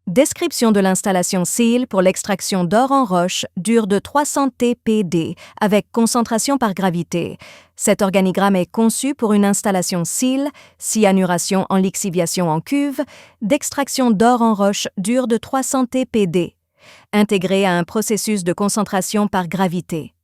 Description de l'installation SEAL pour l'extraction d'or en roche dure de 300 TPD avec concentration par gravité. Cet organigramme est conçu pour une installation SEAL, cyanuration en lixiviation en cuve, d'extraction d'or en roche dure de 300 TPD, intégrée à un processus de concentration par gravité.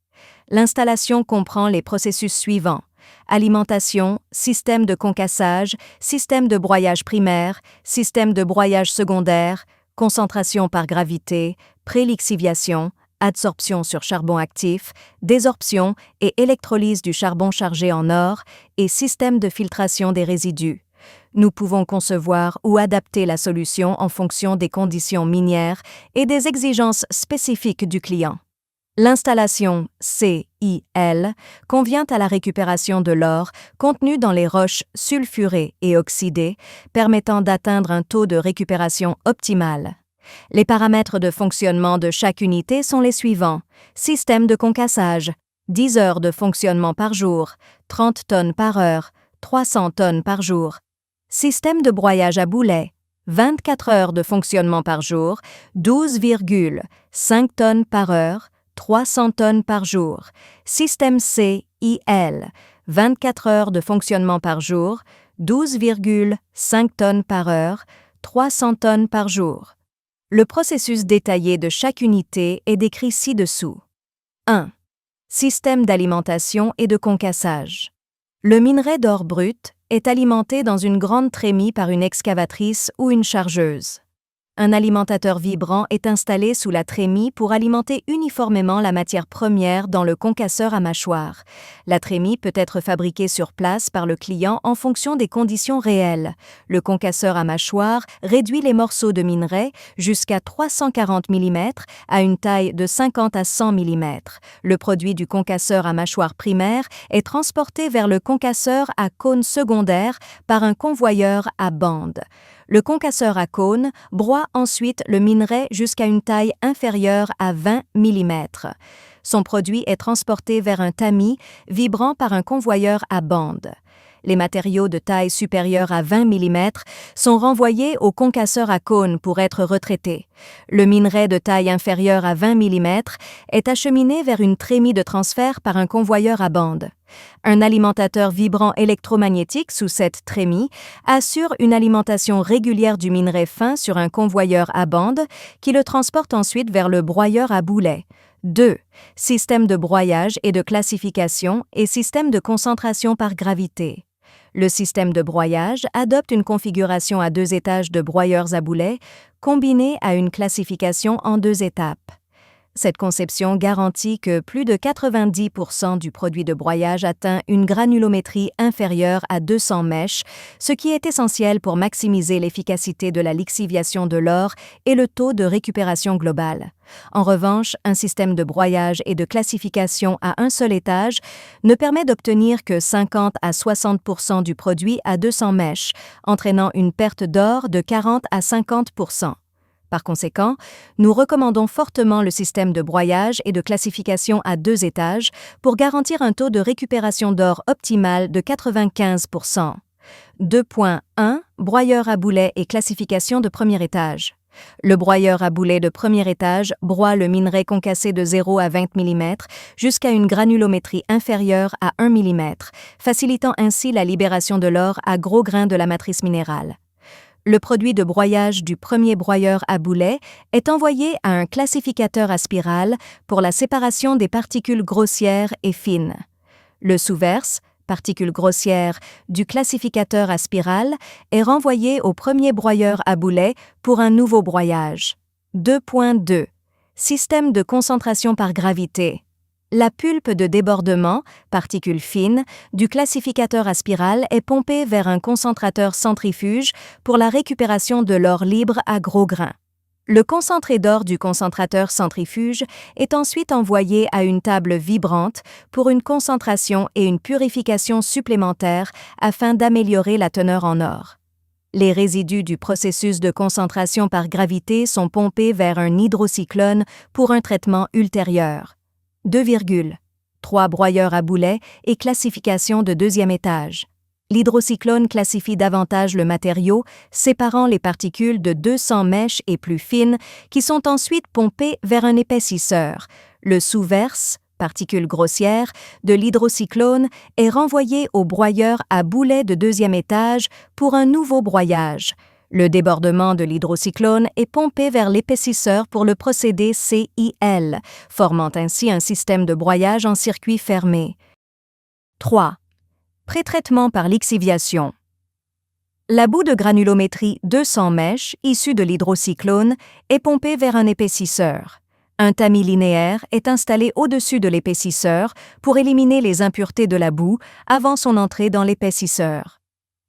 L'installation comprend les processus suivants: alimentation, système de concassage, système de broyage primaire, système de broyage secondaire, concentration par gravité, prélixiviation, adsorption sur charbon actif, désorption et électrolyse du charbon chargé en or et système de filtration des résidus. Nous pouvons concevoir ou adapter la solution en fonction des conditions minières et des exigences spécifiques du client. L'installation CIL convient à la récupération de l'or contenu dans les roches sulfurées et oxydées, permettant d'atteindre un taux de récupération optimal. Les paramètres de fonctionnement de chaque unité sont les suivants: système de concassage, 10 heures de fonctionnement par jour, 30 tonnes par heure, 300 tonnes par jour. Système de broyage à boulet, 24 heures de fonctionnement par jour, 12,5 tonnes par heure, 300 tonnes par jour. Système CIL, 24 heures de fonctionnement par jour, 12,5 tonnes par heure, 300 tonnes par jour. Le processus détaillé de chaque unité est décrit ci-dessous. 1. Système d'alimentation et de concassage. Le minerai d'or brut est alimenté dans une grande trémie par une excavatrice ou une chargeuse. Un alimentateur vibrant est installé sous la trémie pour alimenter uniformément la matière première dans le concasseur à mâchoire. La trémie peut être fabriquée sur place par le client en fonction des conditions réelles. Le concasseur à mâchoire réduit les morceaux de minerai jusqu'à 340 mm à une taille de 50 à 100 mm. Le produit du concasseur à mâchoire primaire est transporté vers le concasseur à cône secondaire par un convoyeur à bande. Le concasseur à cône broie ensuite le minerai jusqu'à une taille inférieure à 20 mm. Son produit est transporté vers un tamis vibrant par un convoyeur à bande. Les matériaux de taille supérieure à 20 mm sont renvoyés au concasseur à cône pour être retraités. Le minerai de taille inférieure à 20 mm est acheminé vers une trémie de transfert par un convoyeur à bande. Un alimentateur vibrant électromagnétique sous cette trémie assure une alimentation régulière du minerai fin sur un convoyeur à bande qui le transporte ensuite vers le broyeur à boulet. 2. Système de broyage et de classification et système de concentration par gravité. Le système de broyage adopte une configuration à 2 étages de broyeurs à boulet combinée à une classification en 2 étapes. Cette conception garantit que plus de 90% du produit de broyage atteint une granulométrie inférieure à 200 mèches, ce qui est essentiel pour maximiser l'efficacité de la lixiviation de l'or et le taux de récupération global. En revanche, un système de broyage et de classification à un seul étage ne permet d'obtenir que 50 à 60% du produit à 200 mèches, entraînant une perte d'or de 40 à 50%. Par conséquent, nous recommandons fortement le système de broyage et de classification à 2 étages pour garantir un taux de récupération d'or optimal de 95%. 2.1 Broyeur à boulet et classification de premier étage. Le broyeur à boulet de premier étage broie le minerai concassé de 0 à 20 mm jusqu'à une granulométrie inférieure à 1 mm, facilitant ainsi la libération de l'or à gros grains de la matrice minérale. Le produit de broyage du premier broyeur à boulet est envoyé à un classificateur à spirale pour la séparation des particules grossières et fines. Le sous-verse, particules grossières, du classificateur à spirale est renvoyé au premier broyeur à boulet pour un nouveau broyage. 2.2 Système de concentration par gravité. La pulpe de débordement, particules fines, du classificateur à spirale est pompée vers un concentrateur centrifuge pour la récupération de l'or libre à gros grains. Le concentré d'or du concentrateur centrifuge est ensuite envoyé à une table vibrante pour une concentration et une purification supplémentaires afin d'améliorer la teneur en or. Les résidus du processus de concentration par gravité sont pompés vers un hydrocyclone pour un traitement ultérieur. 2,3 broyeurs à boulet et classification de 2e étage. L'hydrocyclone classifie davantage le matériau, séparant les particules de 200 mèches et plus fines qui sont ensuite pompées vers un épaississeur. Le sous-verse, particules grossières, de l'hydrocyclone est renvoyé au broyeur à boulet de deuxième étage pour un nouveau broyage. Le débordement de l'hydrocyclone est pompé vers l'épaississeur pour le procédé CIL, formant ainsi un système de broyage en circuit fermé. 3. Pré-traitement par lixiviation. La boue de granulométrie 200 mèches, issue de l'hydrocyclone, est pompée vers un épaississeur. Un tamis linéaire est installé au-dessus de l'épaississeur pour éliminer les impuretés de la boue avant son entrée dans l'épaississeur.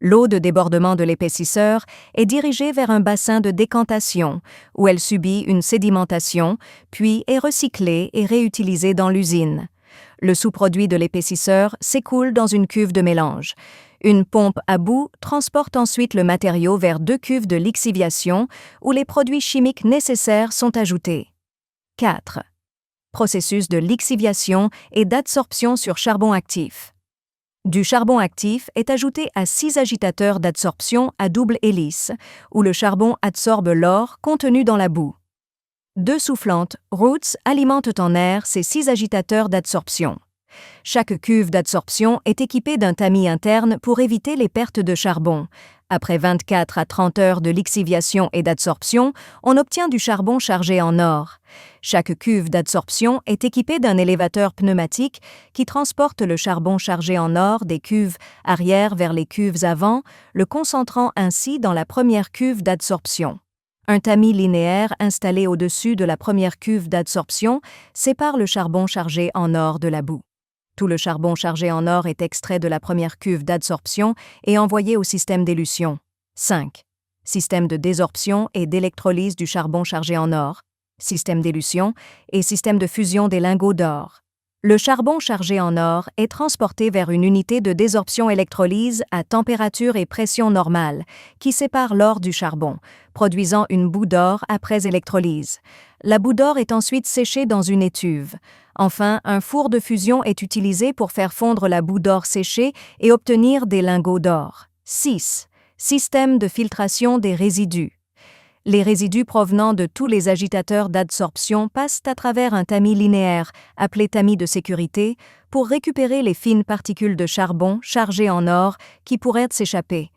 L'eau de débordement de l'épaississeur est dirigée vers un bassin de décantation, où elle subit une sédimentation, puis est recyclée et réutilisée dans l'usine. Le sous-produit de l'épaississeur s'écoule dans une cuve de mélange. Une pompe à boue transporte ensuite le matériau vers 2 cuves de lixiviation où les produits chimiques nécessaires sont ajoutés. 4. Processus de lixiviation et d'adsorption sur charbon actif. Du charbon actif est ajouté à 6 agitateurs d'adsorption à double hélice, où le charbon adsorbe l'or contenu dans la boue. 2 soufflantes, Roots, alimentent en air ces 6 agitateurs d'adsorption. Chaque cuve d'adsorption est équipée d'un tamis interne pour éviter les pertes de charbon. Après 24 à 30 heures de lixiviation et d'adsorption, on obtient du charbon chargé en or. Chaque cuve d'adsorption est équipée d'un élévateur pneumatique qui transporte le charbon chargé en or des cuves arrière vers les cuves avant, le concentrant ainsi dans la première cuve d'adsorption. Un tamis linéaire installé au-dessus de la première cuve d'adsorption sépare le charbon chargé en or de la boue. Tout le charbon chargé en or est extrait de la première cuve d'adsorption et envoyé au système d'élution. 5. Système de désorption et d'électrolyse du charbon chargé en or, système d'élution et système de fusion des lingots d'or. Le charbon chargé en or est transporté vers une unité de désorption-électrolyse à température et pression normale, qui sépare l'or du charbon, produisant une boue d'or après électrolyse. La boue d'or est ensuite séchée dans une étuve. Enfin, un four de fusion est utilisé pour faire fondre la boue d'or séchée et obtenir des lingots d'or. 6. Système de filtration des résidus. Les résidus provenant de tous les agitateurs d'adsorption passent à travers un tamis linéaire, appelé tamis de sécurité, pour récupérer les fines particules de charbon chargées en or qui pourraient s'échapper.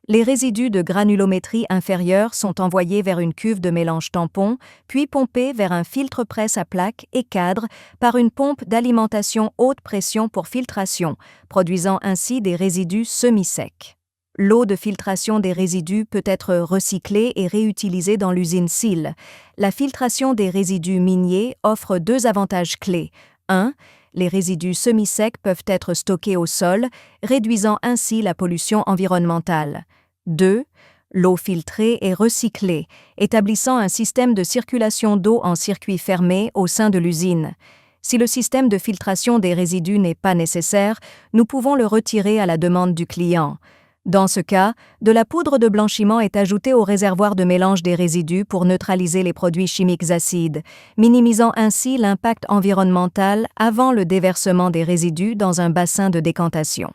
Les résidus de granulométrie inférieure sont envoyés vers une cuve de mélange tampon, puis pompés vers un filtre presse à plaque et cadre par une pompe d'alimentation haute pression pour filtration, produisant ainsi des résidus semi-secs. L'eau de filtration des résidus peut être recyclée et réutilisée dans l'usine SIL. La filtration des résidus miniers offre 2 avantages clés. 1. Les résidus semi-secs peuvent être stockés au sol, réduisant ainsi la pollution environnementale. 2. L'eau filtrée est recyclée, établissant un système de circulation d'eau en circuit fermé au sein de l'usine. Si le système de filtration des résidus n'est pas nécessaire, nous pouvons le retirer à la demande du client. Dans ce cas, de la poudre de blanchiment est ajoutée au réservoir de mélange des résidus pour neutraliser les produits chimiques acides, minimisant ainsi l'impact environnemental avant le déversement des résidus dans un bassin de décantation.